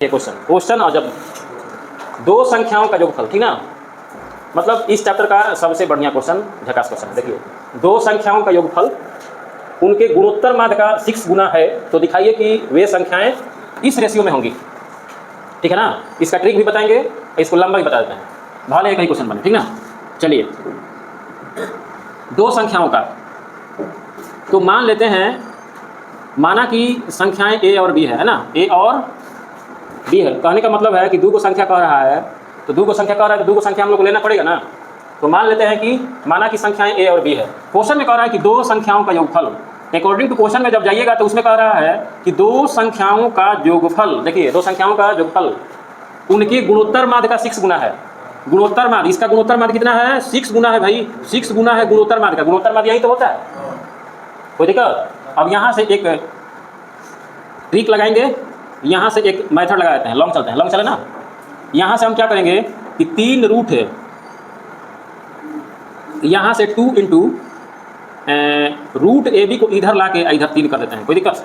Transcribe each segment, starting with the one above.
ये क्वेश्चन और जब दो संख्याओं का योगफल, ठीक ना, मतलब इस चैप्टर का सबसे बढ़िया क्वेश्चन, झकास क्वेश्चन। देखिए, दो संख्याओं का योगफल उनके गुणोत्तर माध्य का 6 गुना है तो दिखाइए कि वे संख्याएं इस रेशियो में होंगी। ठीक है ना, इसका ट्रिक भी बताएंगे, इसको लंबा भी बता देते हैं, भले एक ही क्वेश्चन बने, ठीक ना। चलिए, दो संख्याओं का, तो मान लेते हैं, माना कि संख्याएं ए और बी है ना, ए और बी है। कहने का मतलब है कि दो को संख्या कह रहा है, तो दो को संख्या कह रहा है तो दो को संख्या हम लोग को लेना पड़ेगा ना। तो मान लेते हैं कि माना कि संख्याएं ए और बी है। क्वेश्चन में कह रहा है कि दो संख्याओं का योगफल, अकॉर्डिंग टू क्वेश्चन में जब जाइएगा तो उसमें कह रहा है कि दो संख्याओं का योगफल, देखिए दो संख्याओं का योगफल उनके गुणोत्तर माध्य का 6 गुना है। गुणोत्तर माध्य, इसका गुणोत्तर माध्य कितना है? 6 गुना है भाई, 6 गुना है गुणोत्तर माध्य का। गुणोत्तर माध्य यही तो होता है, कोई दिक्कत? अब यहाँ से एक ट्रिक लगाएंगे, यहाँ से एक मेथड लगा देते हैं, लॉन्ग चलते हैं, लॉन्ग चले ना। यहाँ से हम क्या करेंगे कि 3 रूट है, यहाँ से 2 इंटू रूट ए बी को इधर ला के इधर 3 कर देते हैं, कोई दिक्कत?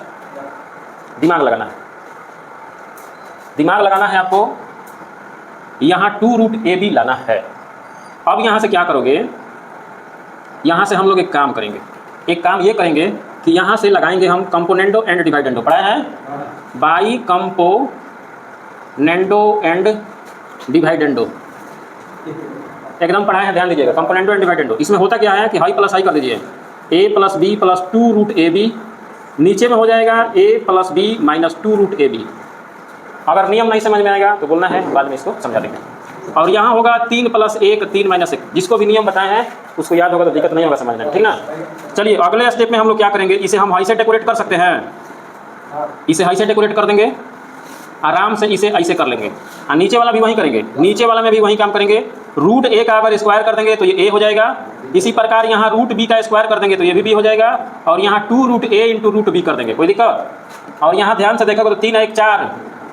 दिमाग लगाना है, दिमाग लगाना है आपको। यहाँ 2 रूट ए बी लाना है। अब यहाँ से क्या करोगे, यहाँ से हम लोग एक काम करेंगे, एक काम ये करेंगे कि यहाँ से लगाएंगे हम कंपोनेंडो एंड डिवाइडेंडो। पढ़ा है? बाई कंपोनेंडो एंड डिवाइडेंडो, एकदम पढ़ा है, ध्यान दीजिएगा। कंपोनेंडो एंड डिवाइडेंडो, इसमें होता क्या है कि हाई प्लस हाई कर दीजिए, A plus B plus 2 root A B, नीचे में हो जाएगा A plus B minus 2 root A B. अगर नियम नहीं समझ में आएगा तो बोलना है, बाद में इसको समझा देंगे। और यहाँ होगा 3 + 1 3 - 1, जिसको भी नियम बताए हैं उसको याद होगा तो दिक्कत नहीं होगा समझना, ठीक ना। चलिए, अगले स्टेप में हम लोग क्या करेंगे, इसे हम हाई से डेकोरेट कर सकते हैं, इसे हाई से डेकोरेट कर देंगे, आराम से इसे ऐसे कर लेंगे। और नीचे वाला भी वही करेंगे, नीचे वाला में भी वही काम करेंगे। रूट ए का अगर स्क्वायर कर देंगे तो ये ए हो जाएगा। इसी प्रकार यहाँ रूट बी का स्क्वायर कर देंगे तो ये भी हो जाएगा। और यहाँ 2 रूट ए इंटू रूट बी कर देंगे, कोई दिक्कत? और यहाँ ध्यान से देखोगे तो 3 × 1 = 4,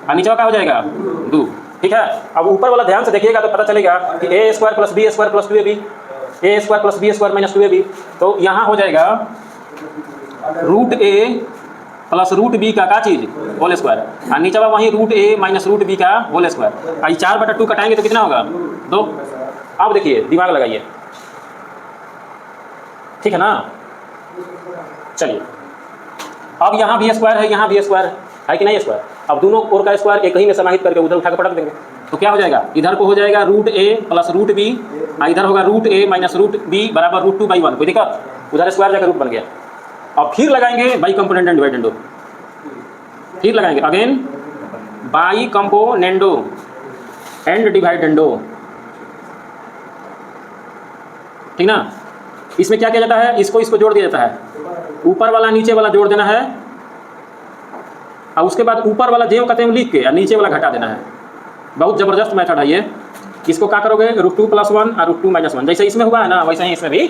और नीचे का हो जाएगा 2, ठीक है। अब ऊपर वाला ध्यान से देखिएगा तो पता चलेगा कि A square plus B square plus 2ab, A square plus B square minus 2ab। तो यहाँ हो जाएगा root A plus root B का चीज़ होल स्क्वायर, और नीचे वाला वहीं root A minus root B का होल स्क्वायर। आई 4/2 कटाएंगे तो कितना होगा? 2। अब देखिए, दिमाग लगाइए, ठीक है ना। चलिए, अब यहाँ भी स्क्वायर है, यहाँ भी स्क्वायर है कि नहीं स्क्वायर? अब दोनों ओर का स्क्वायर एक ही में समाहित करके उधर उठा के पटक देंगे तो क्या हो जाएगा? इधर को हो जाएगा root A plus root B, इधर होगा root A minus root B बराबर √2/1, कोई दिक्कत? उधर स्क्वायर जाकर रूट बन गया। अब फिर लगाएंगे बाई कंपोनेंट एंड डिवाइडेंडो, फिर लगाएंगे अगेन बाई कंपोनेंडो एंड डिवाइडेंडो, ठीक ना। इसमें क्या किया जाता है, इसको जोड़ दिया जाता है, ऊपर वाला नीचे वाला जोड़ देना है, और उसके बाद ऊपर वाला जो कहते हैं लिख के और नीचे वाला घटा देना है। बहुत ज़बरदस्त मेथड है ये। इसको क्या करोगे, √2 + 1 और √2 - 1, जैसे इसमें हुआ है ना वैसे ही इसमें भी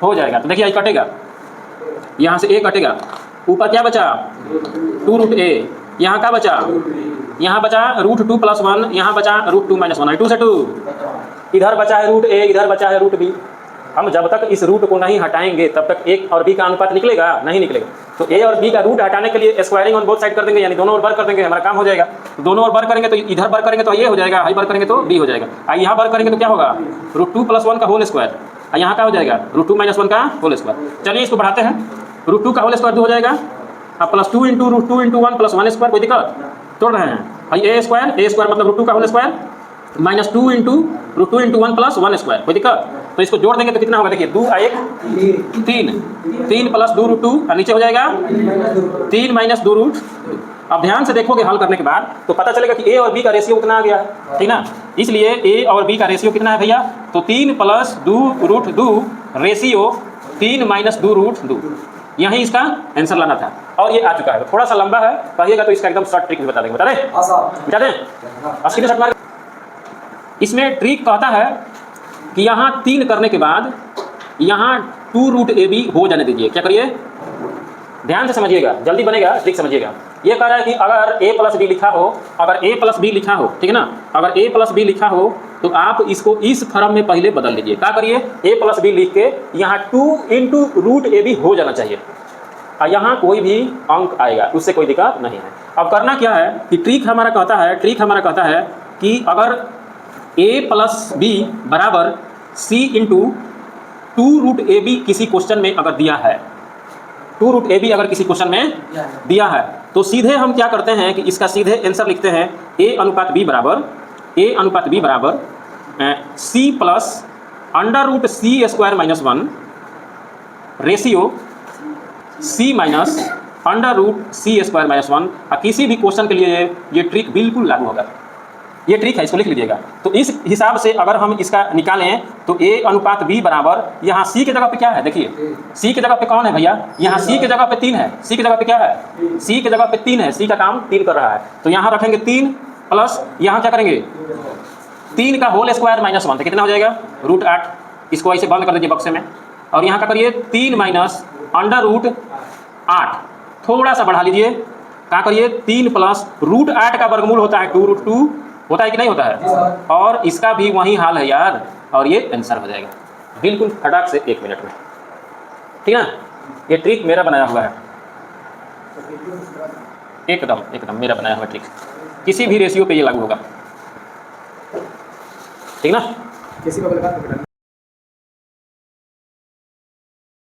हो जाएगा। तो देखिए, ये कटेगा, यहाँ से ए कटेगा, ऊपर क्या बचा? 2 रूट ए, यहाँ क्या बचा? यहाँ बचा √2 + 1, यहाँ बचा √2 - 1, 2 से 2, इधर बचा है रूट ए, इधर बचा है रूट बी। हम जब तक इस रूट को नहीं हटाएंगे तब तक ए और बी का अनुपात निकलेगा नहीं निकलेगा। तो ए और बी का रूट हटाने के लिए स्क्वायरिंग ऑन बोथ साइड कर देंगे, यानी दोनों ओर बर कर देंगे, हमारा काम हो जाएगा। तो दोनों ओर बर करेंगे तो इधर बर करेंगे तो ये हो जाएगा, हाई बर करेंगे तो बी हो जाएगा, और यहाँ बर करेंगे तो क्या होगा? √2 + 1 का होल स्क्वायर, और यहाँ क्या हो जाएगा? √2 - 1 का होल स्क्वायर। चलिए, इसको बढ़ाते हैं, √2 का होल स्क्वायर 2 हो जाएगा, अब +2 × √2 × 1 + 1 स्क्वायर, कोई दिक्कत? तोड़ रहे हैं भाई, ए स्क्वायर मतलब √2 का होल स्क्वायर -2 × √2 × 1 + 1 स्क्वायर, कोई दिक्कत? तो इसको जोड़ देंगे तो कितना होगा? देखिए, 2 × 1 3, 3 + 2 √2, और नीचे हो जाएगा 3 - 2 √2। अब ध्यान से देखोगे हल करने के बाद तो पता चलेगा कि ए और बी का रेशियो कितना आ गया है, ठीक ना। इसलिए ए और बी का रेशियो कितना है भैया? तो 3 + 2 √2 रेशियो 3 - 2 √2, यही इसका आंसर लाना था, और ये आ चुका है। थोड़ा सा लंबा है, कहिएगा तो इसका एकदम शॉर्ट ट्रिक भी बता देंगे, बता दें? स्क्रीनशॉट मार। इसमें ट्रिक कहता है कि यहाँ 3 करने के बाद यहाँ 2 रूट ए बी हो जाने दीजिए। क्या करिए, ध्यान से समझिएगा, जल्दी बनेगा, ट्रिक समझिएगा। ये कह रहा है कि अगर a + b लिखा हो, अगर a + b लिखा हो, ठीक है ना, अगर a + b लिखा हो तो आप इसको इस फॉर्म में पहले बदल लीजिए। क्या करिए, a + b लिख के यहाँ 2 × √ab हो जाना चाहिए। और यहाँ कोई भी अंक आएगा, उससे कोई दिक्कत नहीं है। अब करना क्या है कि ट्रिक हमारा कहता है कि अगर a प्लस बी बराबर c इंटू 2√ab किसी क्वेश्चन में अगर दिया है, 2√ab अगर किसी क्वेश्चन में दिया है, तो सीधे हम क्या करते हैं कि इसका सीधे आंसर लिखते हैं a अनुपात b बराबर c plus √c² - 1 ratio c minus √c² - 1। किसी भी क्वेश्चन के लिए ये ट्रिक बिल्कुल लागू होगा। ये ट्रिक है, इसको लिख लीजिएगा। तो इस हिसाब से अगर हम इसका निकालें तो a अनुपात b बराबर, यहाँ c की जगह पे क्या है, देखिए c की जगह पे कौन है भैया, यहाँ c की जगह पे 3 है। c की जगह पे क्या है, c की जगह पे 3 है, c का काम 3 कर रहा है। तो यहाँ रखेंगे 3 प्लस यहाँ क्या करेंगे 3 का होल स्क्वायर माइनस 1, तो कितना हो जाएगा √8। इसको ऐसे बंद कर दीजिए बक्से में, और यहाँ का करिए 3 माइनस √8, थोड़ा सा बढ़ा लीजिए, क्या करिए 3 प्लस √8 का वर्गमूल होता है 2√2, होता है कि नहीं होता है, और इसका भी वही हाल है यार, और ये आंसर हो जाएगा बिल्कुल फटाक से 1 मिनट में। ठीक है ना, ये ट्रिक मेरा बनाया हुआ है, एकदम मेरा बनाया हुआ ट्रिक, किसी भी रेशियो पे ये लागू होगा। ठीक ना।